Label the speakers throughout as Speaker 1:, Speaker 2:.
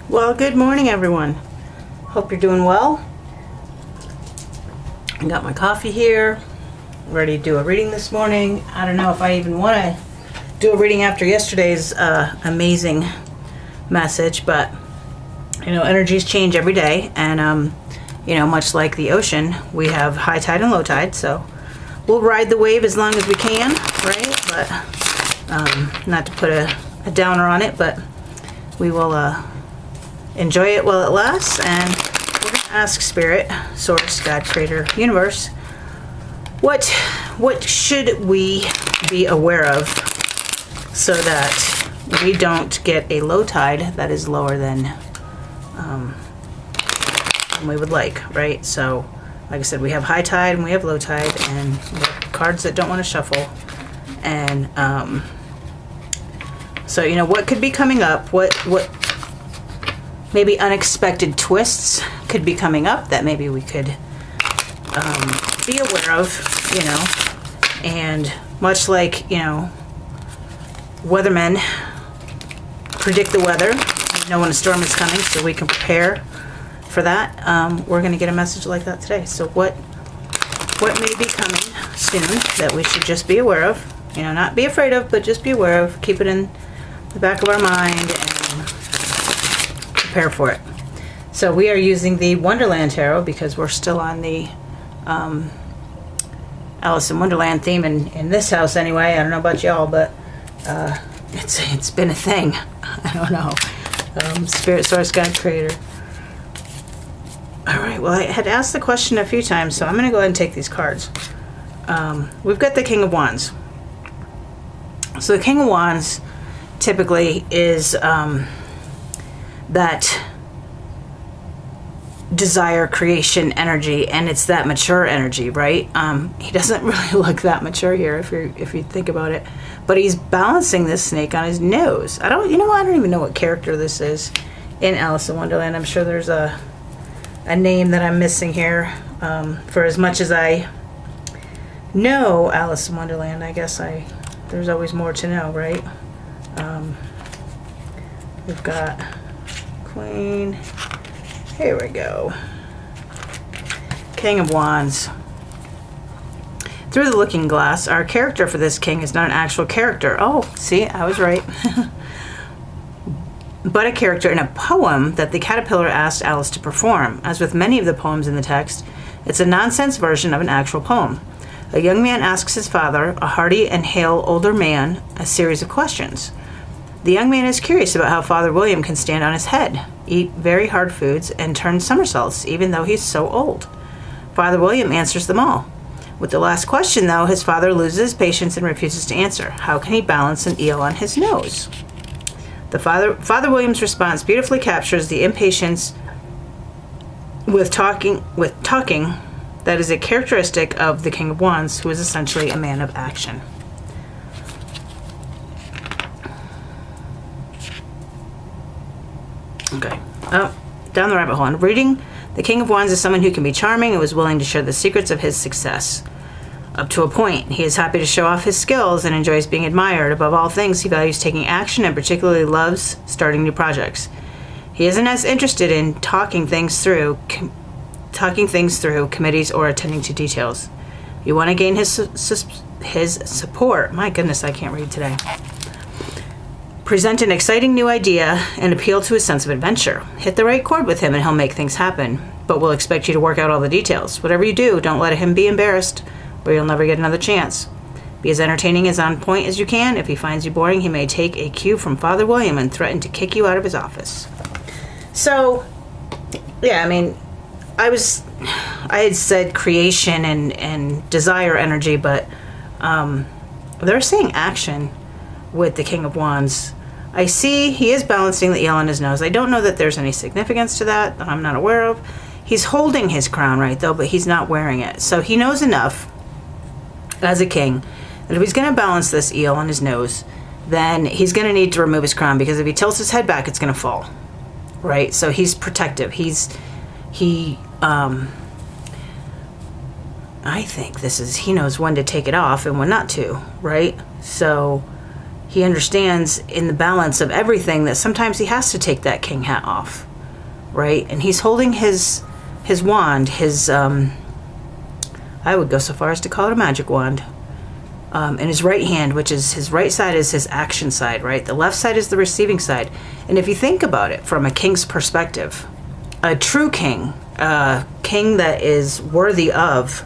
Speaker 1: Well, good morning, everyone. Hope you're doing well. I got my coffee here, ready to do a reading this morning. I don't know if I even want to do a reading after yesterday's amazing message, but energies change every day, and much like the ocean, we have high tide and low tide, so we'll ride the wave as long as we can, right? But not to put a downer on it, but we will enjoy it while it lasts. And we're going to ask Spirit, Source, God, Creator, Universe, what should we be aware of so that we don't get a low tide that is lower than we would like, right? So like I said, we have high tide and we have low tide, and we have cards that don't want to shuffle. And so what could be coming up, what maybe unexpected twists could be coming up that maybe we could be aware of, and much like, weathermen predict the weather, know when a storm is coming so we can prepare for that. We're going to get a message like that today. So what may be coming soon that we should just be aware of, not be afraid of, but just be aware of, keep it in the back of our mind and prepare for it. So we are using the Wonderland Tarot because we're still on the Alice in Wonderland theme in this house anyway. I don't know about y'all, but it's been a thing. I don't know. Spirit, Source, God, Creator. All right, well, I had asked the question a few times, so I'm going to go ahead and take these cards. We've got the King of Wands. So the King of Wands typically is that desire, creation energy, and it's that mature energy, right? He doesn't really look that mature here if you think about it, but he's balancing this snake on his nose. I don't even know what character this is in Alice in Wonderland. I'm sure there's a name that I'm missing here. For as much as I know Alice in Wonderland, I guess there's always more to know, right? We've got Queen. Here we go. King of Wands. Through the looking glass, our character for this king is not an actual character. Oh, see, I was right. But a character in a poem that the caterpillar asked Alice to perform. As with many of the poems in the text, it's a nonsense version of an actual poem. A young man asks his father, a hearty and hale older man, a series of questions. The young man is curious about how Father William can stand on his head, eat very hard foods, and turn somersaults, even though he's so old. Father William answers them all. With the last question, though, his father loses patience and refuses to answer. How can he balance an eel on his nose? The Father William's response beautifully captures the impatience with talking that is a characteristic of the King of Wands, who is essentially a man of action. Okay, down the rabbit hole. In reading, the King of Wands is someone who can be charming and was willing to share the secrets of his success. Up to a point, he is happy to show off his skills and enjoys being admired. Above all things, he values taking action and particularly loves starting new projects. He isn't as interested in talking things through committees or attending to details. You want to gain his support. My goodness, I can't read today. Present an exciting new idea and appeal to his sense of adventure. Hit the right chord with him and he'll make things happen, but we'll expect you to work out all the details. Whatever you do, don't let him be embarrassed, or you'll never get another chance. Be as entertaining as on point as you can. If he finds you boring, he may take a cue from Father William and threaten to kick you out of his office. So, yeah, I mean, I had said creation and desire energy, but they're saying action with the King of Wands. I see he is balancing the eel on his nose. I don't know that there's any significance to that I'm not aware of. He's holding his crown right, though, but he's not wearing it. So he knows enough as a king that if he's going to balance this eel on his nose, then he's going to need to remove his crown, because if he tilts his head back, it's going to fall, right? So he's protective. I think he knows when to take it off and when not to, right? So he understands in the balance of everything that sometimes he has to take that king hat off, right? And he's holding his wand, I would go so far as to call it a magic wand, in his right hand, which is his right side is his action side, right? The left side is the receiving side. And if you think about it from a king's perspective, a true king, a king that is worthy of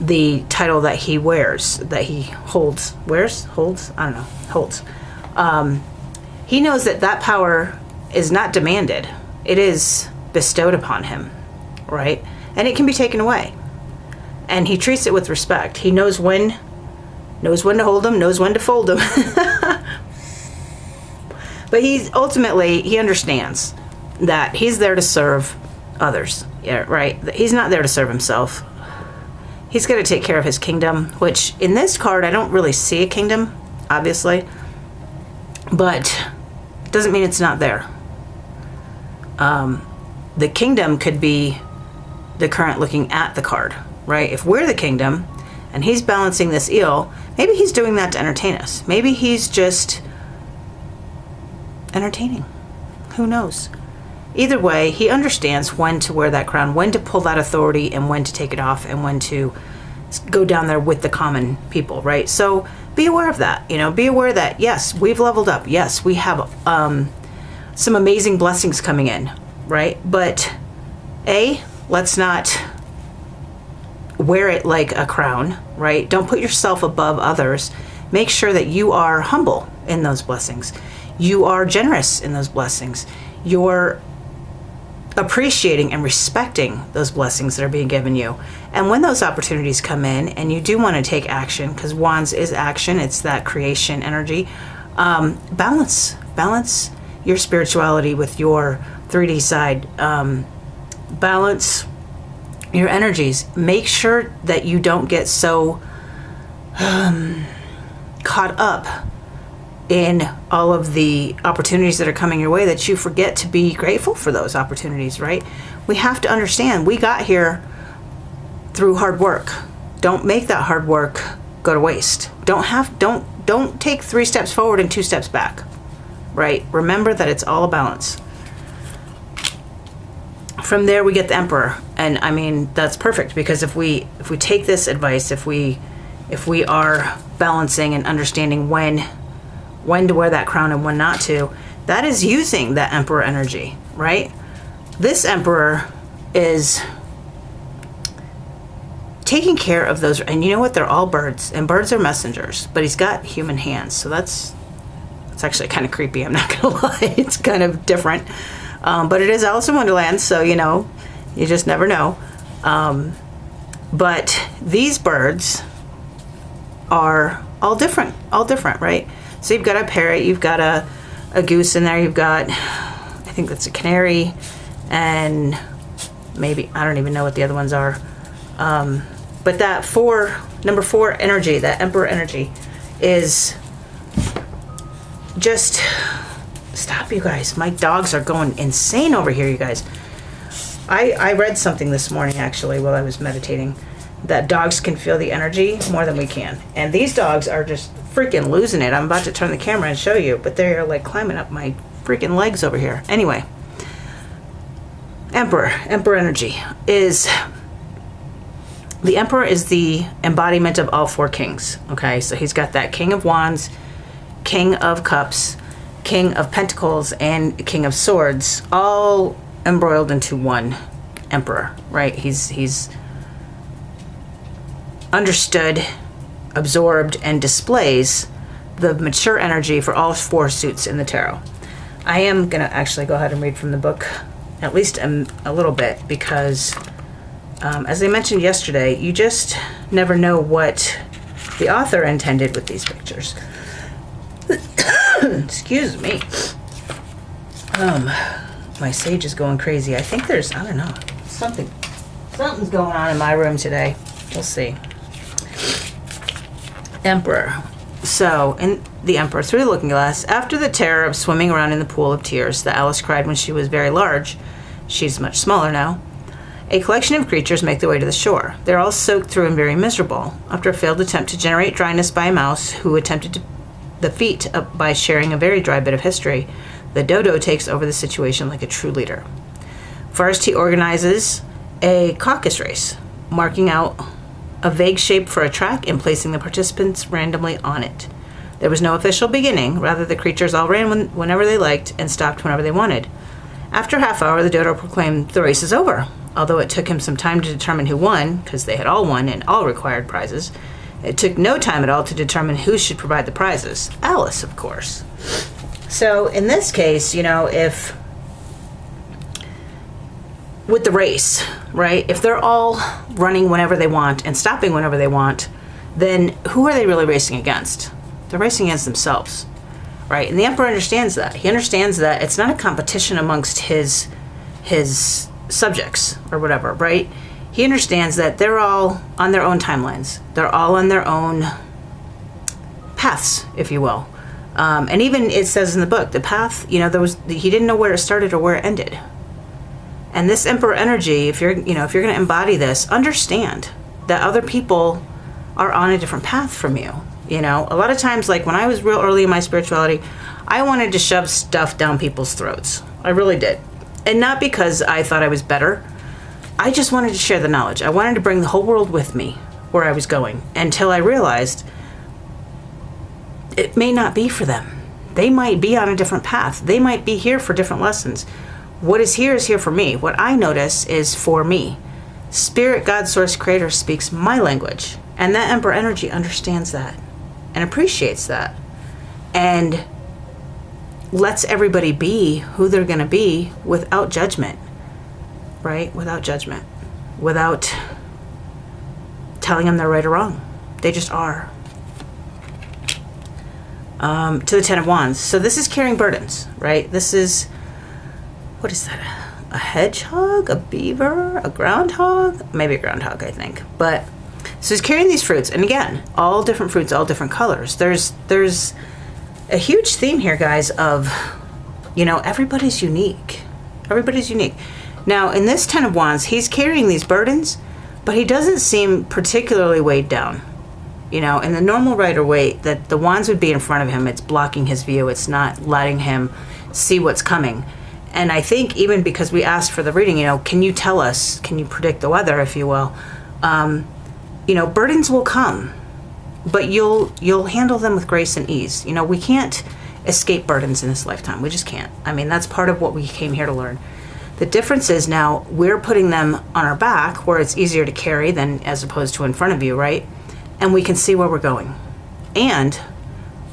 Speaker 1: the title that he wears, that he holds, holds, he knows that power is not demanded. It is bestowed upon him, right? And it can be taken away. And he treats it with respect. He knows when to hold them, knows when to fold them. But he understands that he's there to serve others. Yeah, right. He's not there to serve himself. He's got to take care of his kingdom, which in this card, I don't really see a kingdom, obviously. But it doesn't mean it's not there. The kingdom could be the current looking at the card, right? If we're the kingdom and he's balancing this eel, maybe he's doing that to entertain us. Maybe he's just entertaining. Who knows? Either way, he understands when to wear that crown, when to pull that authority, and when to take it off, and when to go down there with the common people, right? So be aware of that. Be aware that, yes, we've leveled up. Yes, we have some amazing blessings coming in, right? But let's not wear it like a crown, right? Don't put yourself above others. Make sure that you are humble in those blessings. You are generous in those blessings. You're appreciating and respecting those blessings that are being given you. And when those opportunities come in and you do want to take action, because wands is action, it's that creation energy, balance your spirituality with your 3D side. Balance your energies. Make sure that you don't get so caught up in all of the opportunities that are coming your way that you forget to be grateful for those opportunities, right? We have to understand we got here through hard work. Don't make that hard work go to waste. Don't take 3 steps forward and 2 steps back, right? Remember that it's all a balance. From there we get the Emperor, and I mean that's perfect, because if we take this advice, if we are balancing and understanding when to wear that crown and when not to, that is using that Emperor energy, right? This Emperor is taking care of those, and you know what? They're all birds, and birds are messengers, but he's got human hands, so that's actually kind of creepy. I'm not gonna lie, it's kind of different. But it is Alice in Wonderland, so you just never know. But these birds are all different, right? So you've got a parrot, you've got a goose in there, you've got, I think that's a canary, and maybe, I don't even know what the other ones are. But that number 4 energy, that Emperor energy, is just... Stop, you guys. My dogs are going insane over here, you guys. I read something this morning, actually, while I was meditating, that dogs can feel the energy more than we can. And these dogs are just freaking losing it. I'm about to turn the camera and show you, but they're like climbing up my freaking legs over here. Anyway, Emperor energy is... The Emperor is the embodiment of all 4 kings, okay? So he's got that King of Wands, King of Cups, King of Pentacles, and King of Swords, all embroiled into one Emperor, right? He's understood, absorbed, and displays the mature energy for all 4 suits in the tarot. I am going to actually go ahead and read from the book, at least a little bit, because as I mentioned yesterday, you just never know what the author intended with these pictures. Excuse me. My sage is going crazy. I think there's, I don't know, something's going on in my room today. We'll see. Emperor. So, in the Emperor, through the looking glass, after the terror of swimming around in the pool of tears that Alice cried when she was very large, she's much smaller now, a collection of creatures make their way to the shore. They're all soaked through and very miserable. After a failed attempt to generate dryness by a mouse who attempted to the feat by sharing a very dry bit of history, the dodo takes over the situation like a true leader. First, he organizes a caucus race, marking out a vague shape for a track and placing the participants randomly on it. There was no official beginning. Rather, the creatures all ran whenever they liked and stopped whenever they wanted. After a half hour, the dodo proclaimed the race is over. Although it took him some time to determine who won, because they had all won and all required prizes, it took no time at all to determine who should provide the prizes. Alice, of course. So in this case, if with the race, right, if they're all running whenever they want and stopping whenever they want, then who are they really racing against? They're racing against themselves, right? And the emperor understands that. He understands that it's not a competition amongst his subjects or whatever, right? He understands that they're all on their own timelines. They're all on their own paths, if you will. And even it says in the book, the path, he didn't know where it started or where it ended. And this emperor energy, if you're going to embody this, understand that other people are on a different path from you. A lot of times, like when I was real early in my spirituality, I wanted to shove stuff down people's throats. I really did. And not because I thought I was better. I just wanted to share the knowledge. I wanted to bring the whole world with me where I was going, until I realized it may not be for them. They might be on a different path. They might be here for different lessons. What is here for me. What I notice is for me. Spirit, God, Source, Creator speaks my language. And that emperor energy understands that and appreciates that and lets everybody be who they're going to be without judgment, right? Without judgment, without telling them they're right or wrong. They just are. To the Ten of Wands. So this is carrying burdens, right? This is, what is that? A hedgehog, a beaver, a groundhog? Maybe a groundhog, I think. But so he's carrying these fruits, and again, all different fruits, all different colors. There's a huge theme here, guys, of, everybody's unique. Everybody's unique. Now, in this Ten of Wands, he's carrying these burdens, but he doesn't seem particularly weighed down. In the normal rider weight, that the wands would be in front of him, it's blocking his view. It's not letting him see what's coming. And I think even because we asked for the reading, can you tell us, can you predict the weather, if you will? Burdens will come, but you'll handle them with grace and ease. We can't escape burdens in this lifetime. We just can't. I mean, that's part of what we came here to learn. The difference is now we're putting them on our back where it's easier to carry than as opposed to in front of you, right? And we can see where we're going. And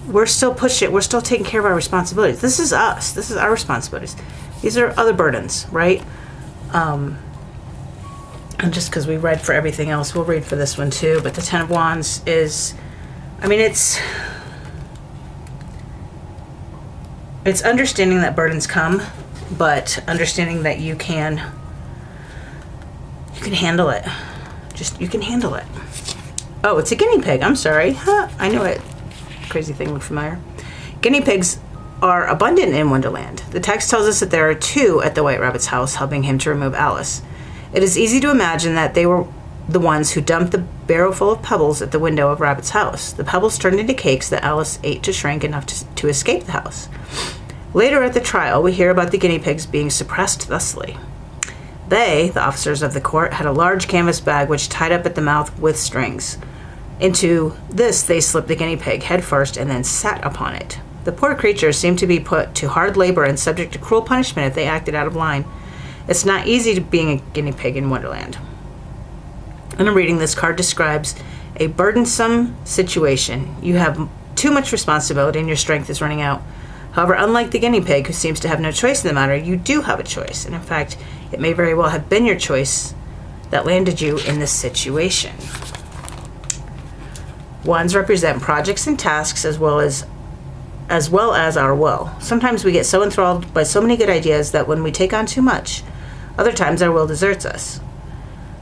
Speaker 1: we're still pushing it. We're still taking care of our responsibilities. This is us. This is our responsibilities. These are other burdens, right? And just because we read for everything else, we'll read for this one too. But the Ten of Wands is, it's understanding that burdens come, but understanding that you can handle it. You can handle it. Oh, it's a guinea pig. I'm sorry. I knew it. Crazy thing looked familiar. Guinea pigs are abundant in Wonderland. The text tells us that there are 2 at the White Rabbit's house helping him to remove Alice. It is easy to imagine that they were the ones who dumped the barrel full of pebbles at the window of Rabbit's house. The pebbles turned into cakes that Alice ate to shrink enough to escape the house. Later at the trial, we hear about the guinea pigs being suppressed thusly. They, the officers of the court, had a large canvas bag which tied up at the mouth with strings. Into this they slipped the guinea pig head first and then sat upon it. The poor creatures seemed to be put to hard labor and subject to cruel punishment if they acted out of line. It's not easy being a guinea pig in Wonderland. And I'm reading this card describes a burdensome situation. You have too much responsibility and your strength is running out. However, unlike the guinea pig, who seems to have no choice in the matter, you do have a choice. And in fact, it may very well have been your choice that landed you in this situation. Wands represent projects and tasks as well as our will. Sometimes we get so enthralled by so many good ideas that when we take on too much, other times our will deserts us,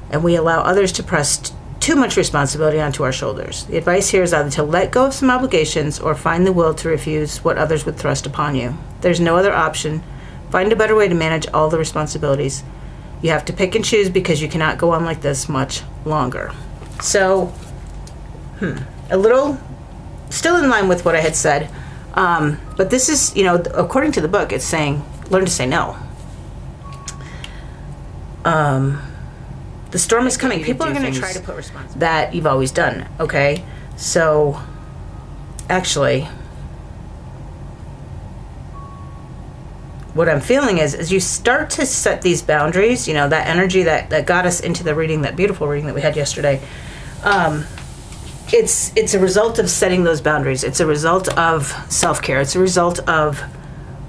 Speaker 1: and we allow others to press too much responsibility onto our shoulders. The advice here is either to let go of some obligations or find the will to refuse what others would thrust upon you. There's no other option. Find a better way to manage all the responsibilities. You have to pick and choose because you cannot go on like this much longer. So, a little still in line with what I had said. But this is, you know, according to the book, it's saying, learn to say no. The storm is coming. People are going to try to put responsibility that you've always done, okay? So, actually, what I'm feeling is, as you start to set these boundaries, you know, that energy that got us into the reading, that beautiful reading that we had yesterday, it's a result of setting those boundaries. It's a result of self-care. It's a result of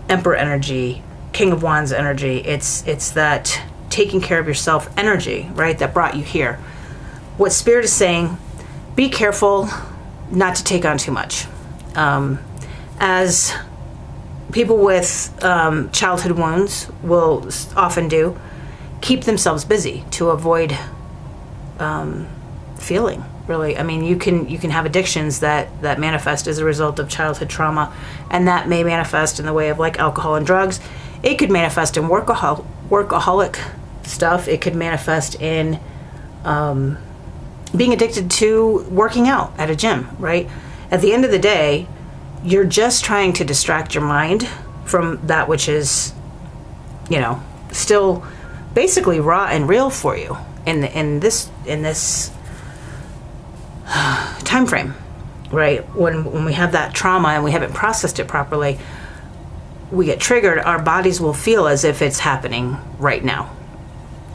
Speaker 1: Emperor energy, King of Wands energy. It's that taking care of yourself energy, right, that brought you here. What Spirit is saying, be careful not to take on too much. As people with childhood wounds will often do, keep themselves busy to avoid feeling, really. I mean, you can have addictions that manifest as a result of childhood trauma, and that may manifest in the way of like alcohol and drugs. It could manifest in workaholic stuff. It could manifest in being addicted to working out at a gym, right? At the end of the day, you're just trying to distract your mind from that which is, you know, still basically raw and real for you in this time frame, right? When we have that trauma and we haven't processed it properly, we get triggered. Our bodies will feel as if it's happening right now,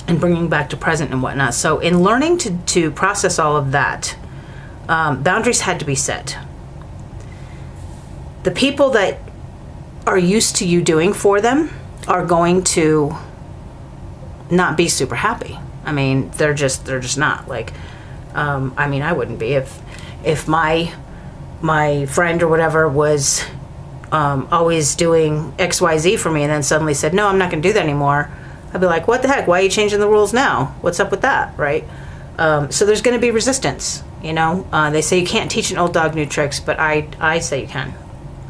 Speaker 1: and bringing back to present and whatnot. So in learning to process all of that, boundaries had to be set. The people that are used to you doing for them are going to not be super happy. I mean, they're just not. Like, I mean, I wouldn't be if my friend or whatever was always doing XYZ for me and then suddenly said, no, I'm not going to do that anymore. I'd be like, what the heck? Why are you changing the rules now? What's up with that, right? So there's going to be resistance, you know. They say you can't teach an old dog new tricks, but I say you can.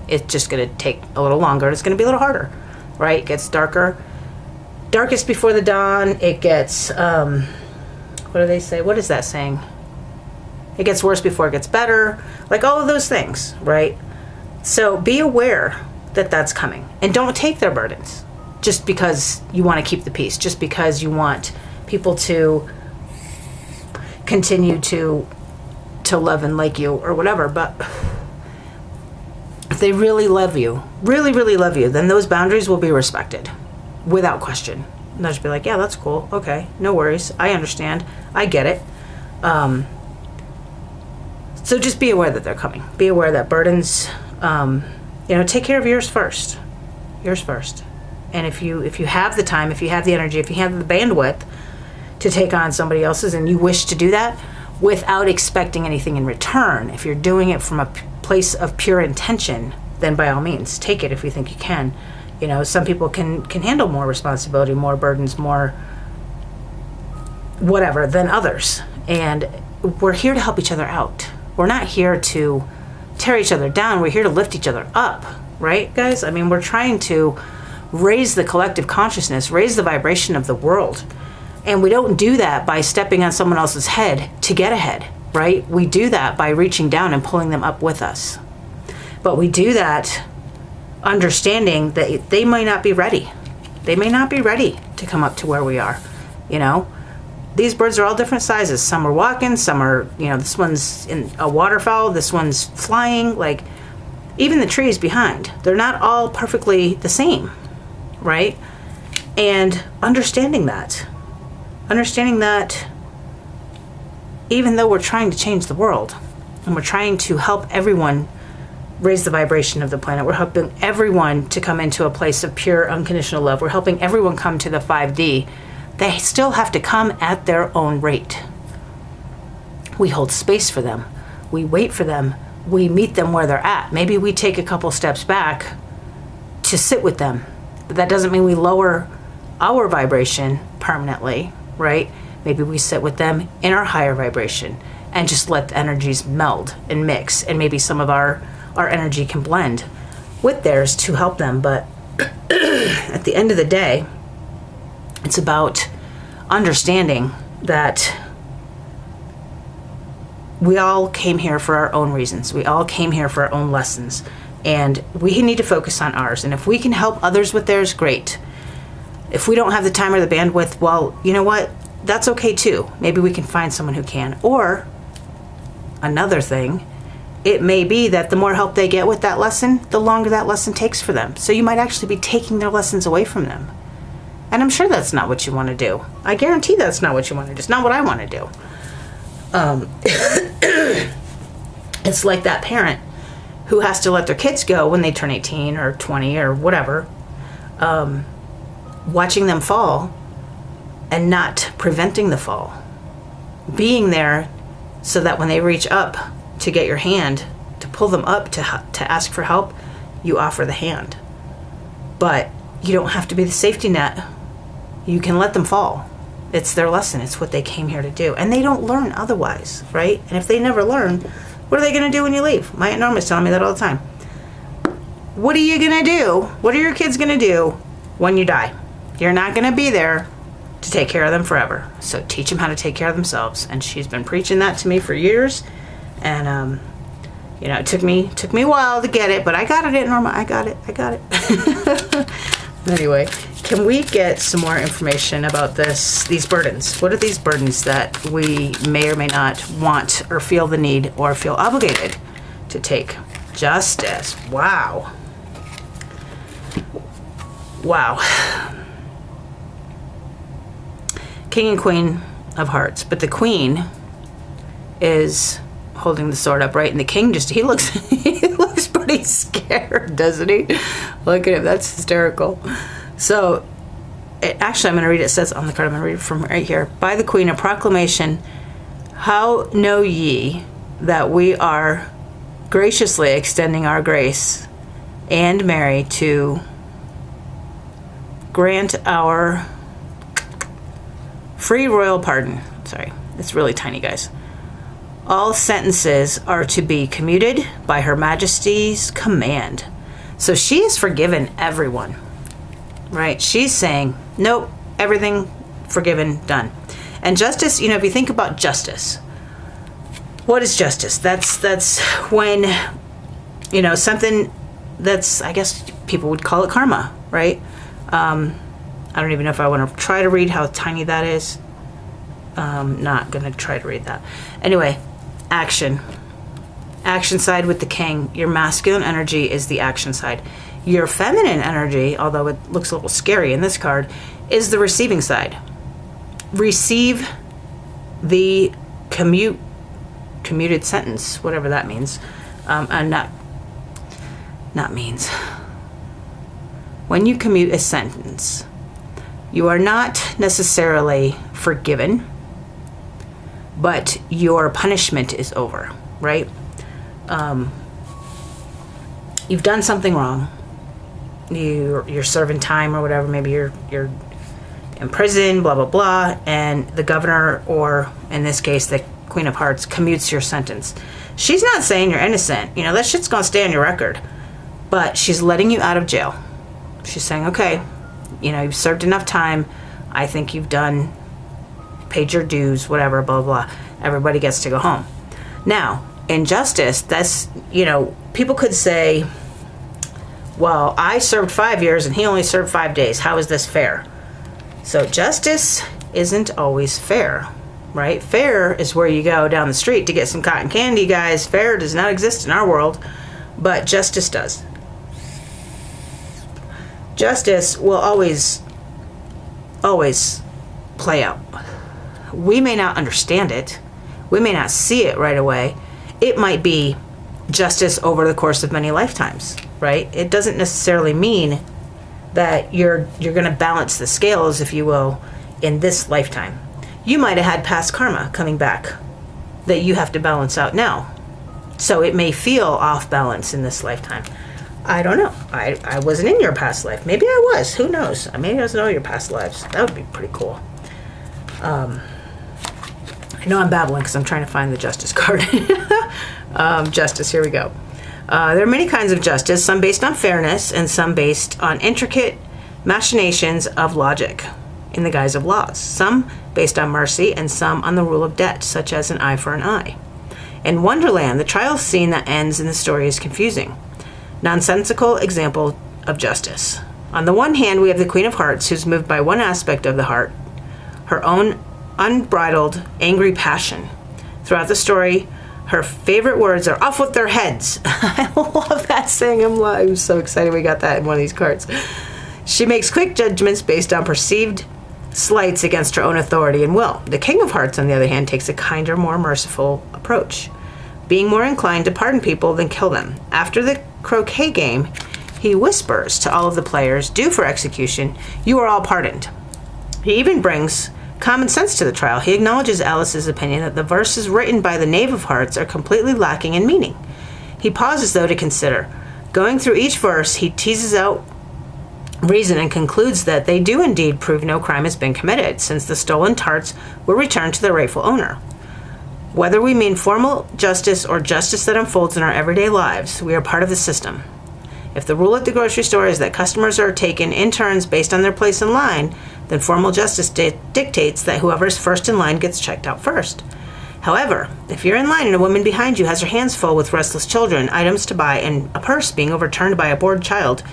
Speaker 1: It's just going to take a little longer. It's going to be a little harder, right? It gets darker. Darkest before the dawn. It gets, what do they say? What is that saying? It gets worse before it gets better. Like all of those things, right? So be aware that that's coming. And don't take their burdens just because you want to keep the peace, just because you want people to continue to love and like you or whatever. But if they really love you, really, really love you, then those boundaries will be respected without question. And they'll just be like, yeah, that's cool. Okay, no worries. I understand. I get it. So just be aware that they're coming. Be aware that burdens, take care of yours first. Yours first. And if you have the time, if you have the energy, if you have the bandwidth to take on somebody else's and you wish to do that without expecting anything in return, if you're doing it from a place of pure intention, then by all means, take it if you think you can. You know, some people can handle more responsibility, more burdens, more whatever than others. And we're here to help each other out. We're not here to tear each other down. We're here to lift each other up, right, guys? I mean, we're trying to raise the collective consciousness, raise the vibration of the world. And we don't do that by stepping on someone else's head to get ahead, right? We do that by reaching down and pulling them up with us. But we do that understanding that they might not be ready. They may not be ready to come up to where we are, you know? These birds are all different sizes. Some are walking, some are, this one's in a waterfowl, this one's flying, like even the trees behind. They're not all perfectly the same, right? And understanding that even though we're trying to change the world and we're trying to help everyone raise the vibration of the planet, we're helping everyone to come into a place of pure unconditional love, we're helping everyone come to the 5D, they still have to come at their own rate. We hold space for them. We wait for them. We meet them where they're at. Maybe we take a couple steps back to sit with them. But that doesn't mean we lower our vibration permanently, right? Maybe we sit with them in our higher vibration and just let the energies meld and mix. And maybe some of our energy can blend with theirs to help them. But at the end of the day, it's about understanding that we all came here for our own reasons. We all came here for our own lessons. And we need to focus on ours. And if we can help others with theirs, great. If we don't have the time or the bandwidth, well, you know what? That's okay too. Maybe we can find someone who can. Or another thing, it may be that the more help they get with that lesson, the longer that lesson takes for them. So you might actually be taking their lessons away from them. And I'm sure that's not what you want to do. I guarantee that's not what you want to do. It's not what I want to do. It's like that parent who has to let their kids go when they turn 18 or 20 or whatever, watching them fall and not preventing the fall. Being there so that when they reach up to get your hand, to pull them up, to ask for help, you offer the hand. But you don't have to be the safety net. You can let them fall. It's their lesson. It's what they came here to do. And they don't learn otherwise, right? And if they never learn, what are they going to do when you leave? My Aunt Norma's telling me that all the time. What are you going to do? What are your kids going to do when you die? You're not going to be there to take care of them forever. So teach them how to take care of themselves. And she's been preaching that to me for years. And, it took me a while to get it, but I got it, Aunt Norma. I got it. Anyway, can we get some more information about these burdens? What are these burdens that we may or may not want or feel the need or feel obligated to take? Justice. Wow. Wow. King and Queen of Hearts. But the Queen is holding the sword upright, and the King he looks pretty scared, doesn't he? Look at him. That's hysterical. So, actually, I'm going to read it. It says on the card, I'm going to read it from right here. By the Queen, a proclamation. How know ye that we are graciously extending our grace and Mary to grant our free royal pardon. Sorry, it's really tiny, guys. All sentences are to be commuted by Her Majesty's command. So she has forgiven everyone, right? She's saying, nope, everything forgiven, done. And justice, if you think about justice, what is justice? That's when, something that's, I guess people would call it karma, right? I don't even know if I want to try to read how tiny that is. Not going to try to read that. Anyway, action side with the King. Your masculine energy is the action side. Your feminine energy, although it looks a little scary in this card, is the receiving side. Receive the commuted sentence, whatever that means. And not means. When you commute a sentence, you are not necessarily forgiven, but your punishment is over, right? You've done something wrong. You're serving time or whatever. Maybe you're in prison, blah, blah, blah. And the governor, or in this case, the Queen of Hearts, commutes your sentence. She's not saying you're innocent. That shit's going to stay on your record. But she's letting you out of jail. She's saying, okay, you've served enough time. I think you've paid your dues, whatever, blah, blah. Everybody gets to go home. Now, in justice, that's, people could say, well, I served 5 years and he only served 5 days. How is this fair? So justice isn't always fair, right? Fair is where you go down the street to get some cotton candy, guys. Fair does not exist in our world, but justice does. Justice will always play out. We may not understand it. We may not see it right away. It might be justice over the course of many lifetimes, right? It doesn't necessarily mean that you're going to balance the scales, if you will, in this lifetime. You might have had past karma coming back that you have to balance out now. So it may feel off balance in this lifetime. I don't know. I wasn't in your past life. Maybe I was. Who knows? Maybe I was in all your past lives. That would be pretty cool. I know I'm babbling because I'm trying to find the justice card. Justice, here we go. There are many kinds of justice, some based on fairness and some based on intricate machinations of logic in the guise of laws. Some based on mercy and some on the rule of debt, such as an eye for an eye. In Wonderland, the trial scene that ends in the story is confusing. Nonsensical example of justice. On the one hand, we have the Queen of Hearts, who's moved by one aspect of the heart, her own unbridled, angry passion. Throughout the story, her favorite words are "off with their heads." I love that saying. I'm so excited we got that in one of these cards. She makes quick judgments based on perceived slights against her own authority and will. The King of Hearts, on the other hand, takes a kinder, more merciful approach, being more inclined to pardon people than kill them. After the croquet game, he whispers to all of the players, due for execution, "You are all pardoned." He even brings common sense to the trial. He acknowledges Alice's opinion that the verses written by the Knave of Hearts are completely lacking in meaning. He pauses, though, to consider. Going through each verse, he teases out reason and concludes that they do indeed prove no crime has been committed, since the stolen tarts were returned to their rightful owner. Whether we mean formal justice or justice that unfolds in our everyday lives, we are part of the system. If the rule at the grocery store is that customers are taken in turns based on their place in line, then formal justice dictates that whoever's first in line gets checked out first. However, if you're in line and a woman behind you has her hands full with restless children, items to buy, and a purse being overturned by a bored child,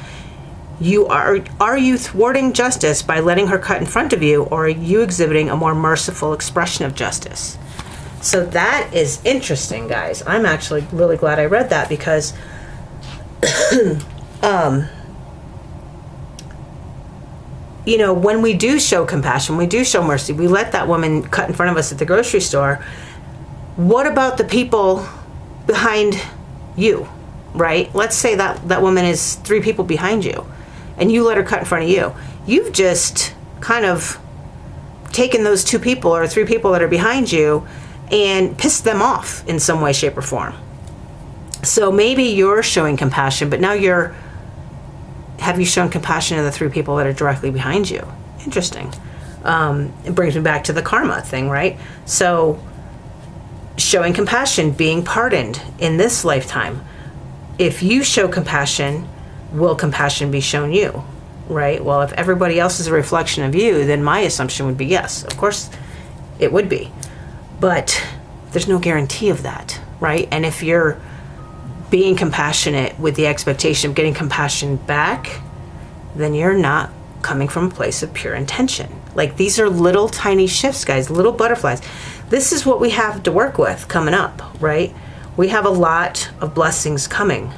Speaker 1: are you thwarting justice by letting her cut in front of you, or are you exhibiting a more merciful expression of justice? So that is interesting, guys. I'm actually really glad I read that, because when we do show compassion, we do show mercy, we let that woman cut in front of us at the grocery store. What about the people behind you, right? Let's say that woman is 3 people behind you, and you let her cut in front of you. You've just kind of taken those 2 people or 3 people that are behind you and pissed them off in some way, shape, or form. So maybe you're showing compassion, but now have you shown compassion to the 3 people that are directly behind you? Interesting. It brings me back to the karma thing, right? So showing compassion, being pardoned in this lifetime. If you show compassion, will compassion be shown you, right? Well, if everybody else is a reflection of you, then my assumption would be yes. Of course, it would be. But there's no guarantee of that, right? And if you're being compassionate with the expectation of getting compassion back, then you're not coming from a place of pure intention. Like, these are little tiny shifts, guys, little butterflies. This is what we have to work with coming up, right? We have a lot of blessings coming,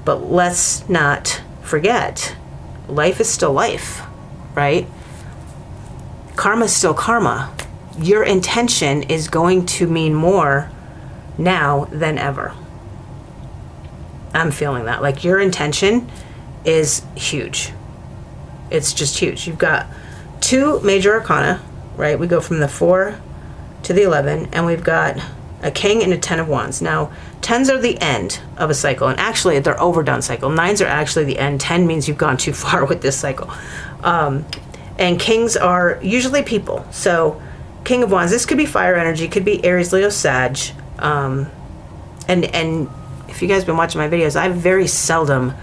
Speaker 1: but let's not forget, life is still life, right? Karma is still karma. Your intention is going to mean more now than ever. I'm feeling that. Like, your intention is huge. It's just huge. You've got 2 major arcana, right? We go from the 4 to the 11, and we've got a king and a 10 of wands. Now, 10s are the end of a cycle, and actually they're overdone cycle. 9s are actually the end. 10 means you've gone too far with this cycle. And kings are usually people. So King of Wands, this could be fire energy, could be Aries, Leo, Sag. And if you guys have been watching my videos, I very seldom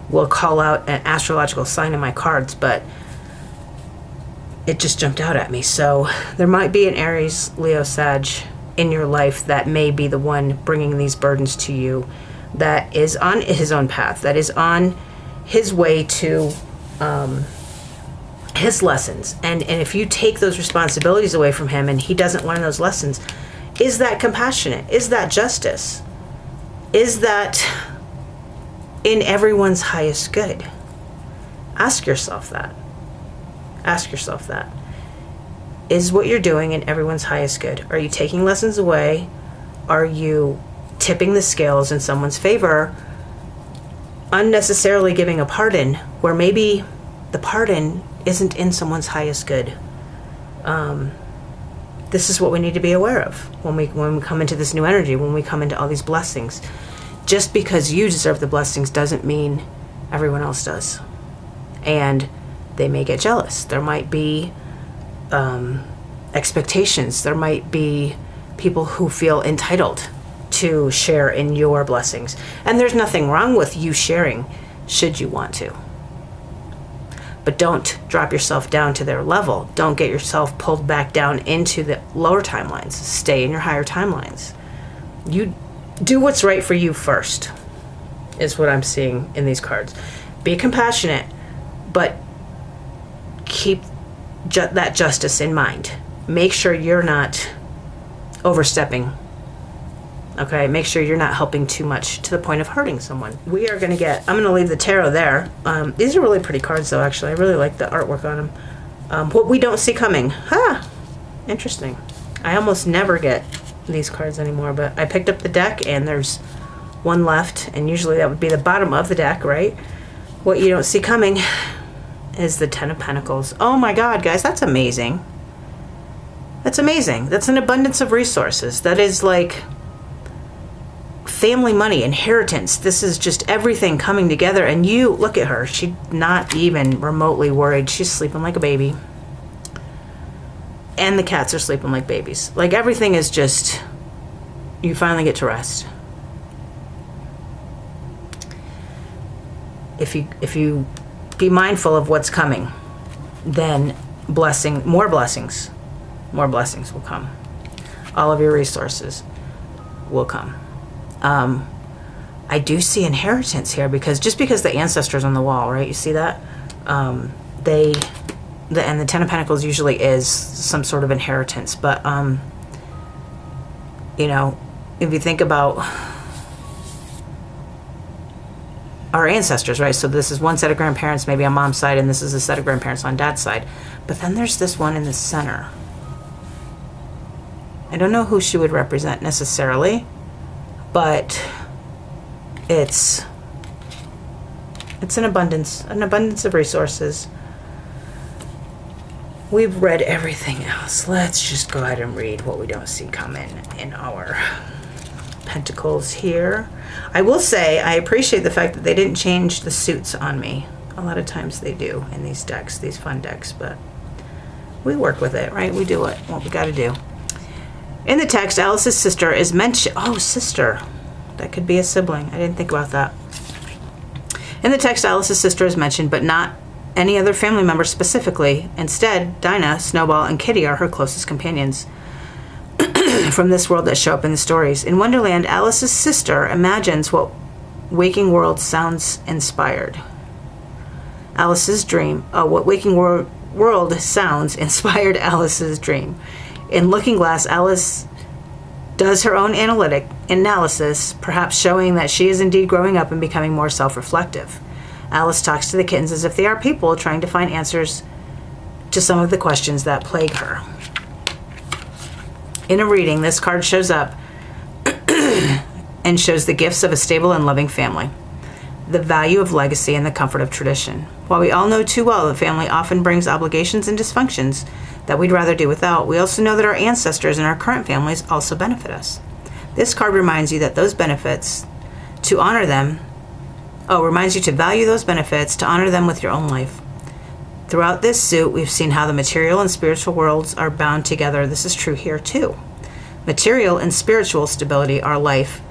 Speaker 1: will call out an astrological sign in my cards, but it just jumped out at me. So there might be an Aries, Leo, Sag in your life that may be the one bringing these burdens to you, that is on his own path, that is on his way to his lessons. And if you take those responsibilities away from him and he doesn't learn those lessons, is that compassionate? Is that justice? Is that in everyone's highest good? Ask yourself that. Ask yourself that. Is what you're doing in everyone's highest good? Are you taking lessons away? Are you tipping the scales in someone's favor? Unnecessarily giving a pardon where maybe the pardon isn't in someone's highest good. This is what we need to be aware of when we come into this new energy, when we come into all these blessings. Just because you deserve the blessings doesn't mean everyone else does. And they may get jealous. There might be expectations. There might be people who feel entitled to share in your blessings. And there's nothing wrong with you sharing should you want to. But don't drop yourself down to their level. Don't get yourself pulled back down into the lower timelines. Stay in your higher timelines. You do what's right for you first, is what I'm seeing in these cards. Be compassionate, but keep that justice in mind. Make sure you're not overstepping. Okay, make sure you're not helping too much to the point of hurting someone. We are going to get, I'm going to leave the tarot there. These are really pretty cards though, actually. I really like the artwork on them. What we don't see coming. Interesting. I almost never get these cards anymore, but I picked up the deck and there's one left, and usually that would be the bottom of the deck, right? What you don't see coming is the Ten of Pentacles. Oh my God, guys, that's amazing. That's amazing. That's an abundance of resources. That is like family money, inheritance. This is just everything coming together. And you, look at her. She's not even remotely worried. She's sleeping like a baby. And the cats are sleeping like babies. Like everything is just, you finally get to rest. If you be mindful of what's coming, then more blessings will come. All of your resources will come. I do see inheritance here because the ancestors on the wall, right? You see that? And the Ten of Pentacles usually is some sort of inheritance. But, if you think about our ancestors, right? So this is one set of grandparents, maybe on mom's side, and this is a set of grandparents on dad's side. But then there's this one in the center. I don't know who she would represent necessarily, but it's an abundance of resources. We've read everything else. Let's just go ahead and read what we don't see coming in our pentacles here. I will say I appreciate the fact that they didn't change the suits on me. A lot of times they do in these decks, these fun decks, but we work with it, right? We do what we got to do. In the text, Alice's sister is mentioned. Oh, sister. That could be a sibling. I didn't think about that. In the text, Alice's sister is mentioned, but not any other family member specifically. Instead, Dinah, Snowball, and Kitty are her closest companions from this world that show up in the stories. In Wonderland, Alice's sister imagines what waking world sounds inspired. Alice's dream. What waking world sounds inspired Alice's dream. In Looking Glass, Alice does her own analysis, perhaps showing that she is indeed growing up and becoming more self-reflective. Alice talks to the kittens as if they are people trying to find answers to some of the questions that plague her. In a reading, this card shows up and shows the gifts of a stable and loving family, the value of legacy, and the comfort of tradition. While we all know too well that family often brings obligations and dysfunctions that we'd rather do without, we also know that our ancestors and our current families also benefit us. This card reminds you that those benefits, to honor them, reminds you to value those benefits, to honor them with your own life. Throughout this suit, we've seen how the material and spiritual worlds are bound together. This is true here too. Material and spiritual stability, our life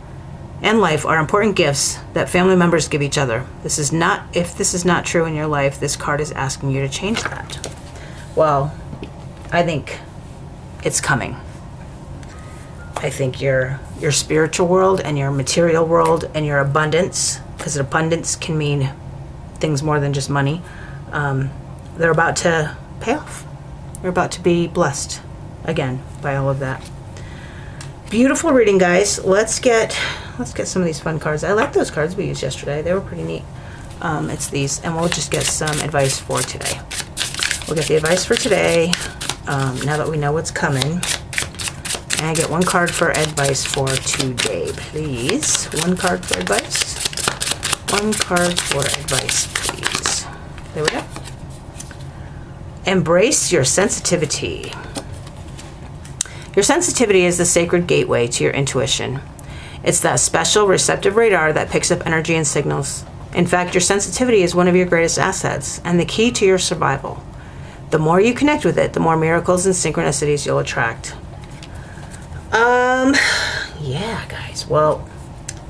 Speaker 1: and life, are important gifts that family members give each other. If this is not true in your life, this card is asking you to change that. Well, I think it's coming. I think your spiritual world and your material world and your abundance, because abundance can mean things more than just money, they're about to pay off. You're about to be blessed again by all of that. Beautiful reading, guys. Let's get some of these fun cards. I like those cards we used yesterday. They were pretty neat. It's these, and we'll just get some advice for today. We'll get the advice for today. Now that we know what's coming. And I get one card for advice for today, please. One card for advice. One card for advice, please. There we go. Embrace your sensitivity. Your sensitivity is the sacred gateway to your intuition. It's that special receptive radar that picks up energy and signals. In fact, your sensitivity is one of your greatest assets and the key to your survival. The more you connect with it, the more miracles and synchronicities you'll attract. Yeah, guys. Well,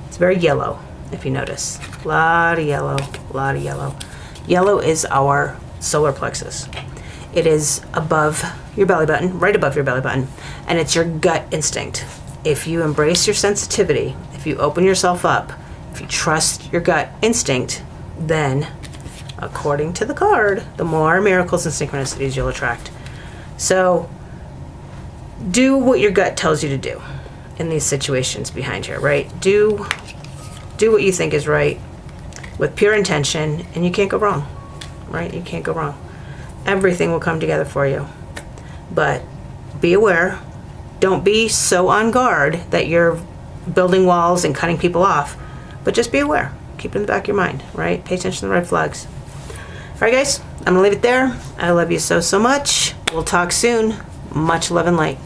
Speaker 1: it's very yellow, if you notice. A lot of yellow, a lot of yellow. Yellow is our solar plexus. It is above your belly button, right above your belly button, and it's your gut instinct. if you embrace your sensitivity, if you open yourself up, if you trust your gut instinct, then, according to the card, the more miracles and synchronicities you'll attract. So, do what your gut tells you to do in these situations behind here, right? Do what you think is right with pure intention, and you can't go wrong, right? You can't go wrong. Everything will come together for you. But be aware. Don't be so on guard that you're building walls and cutting people off, but just be aware. Keep it in the back of your mind, right? Pay attention to the red flags. All right, guys, I'm going to leave it there. I love you so, so much. We'll talk soon. Much love and light.